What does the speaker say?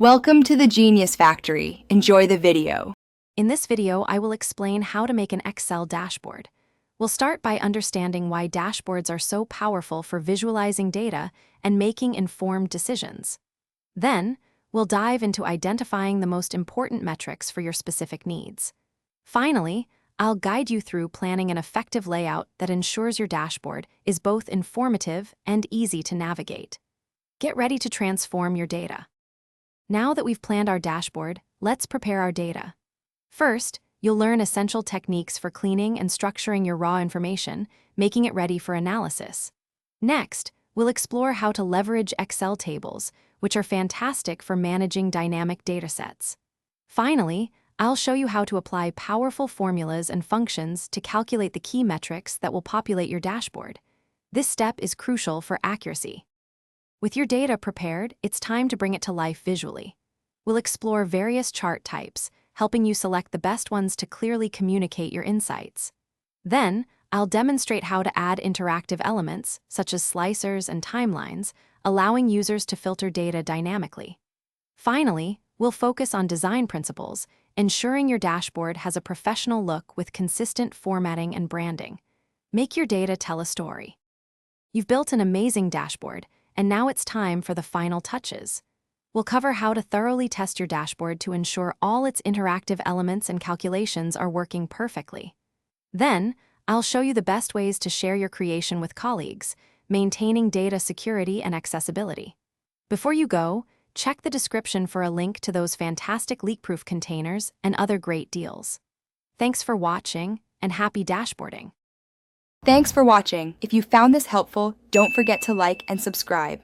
Welcome to the Genius Factory. Enjoy the video. In this video, I will explain how to make an Excel dashboard. We'll start by understanding why dashboards are so powerful for visualizing data and making informed decisions. Then, we'll dive into identifying the most important metrics for your specific needs. Finally, I'll guide you through planning an effective layout that ensures your dashboard is both informative and easy to navigate. Get ready to transform your data. Now that we've planned our dashboard, let's prepare our data. First, you'll learn essential techniques for cleaning and structuring your raw information, making it ready for analysis. Next, we'll explore how to leverage Excel tables, which are fantastic for managing dynamic datasets. Finally, I'll show you how to apply powerful formulas and functions to calculate the key metrics that will populate your dashboard. This step is crucial for accuracy. With your data prepared, it's time to bring it to life visually. We'll explore various chart types, helping you select the best ones to clearly communicate your insights. Then, I'll demonstrate how to add interactive elements, such as slicers and timelines, allowing users to filter data dynamically. Finally, we'll focus on design principles, ensuring your dashboard has a professional look with consistent formatting and branding. Make your data tell a story. You've built an amazing dashboard, and now it's time for the final touches. We'll cover how to thoroughly test your dashboard to ensure all its interactive elements and calculations are working perfectly. Then, I'll show you the best ways to share your creation with colleagues, maintaining data security and accessibility. Before you go, check the description for a link to those fantastic leak-proof containers and other great deals. Thanks for watching, and happy dashboarding! Thanks for watching. If you found this helpful, don't forget to like and subscribe.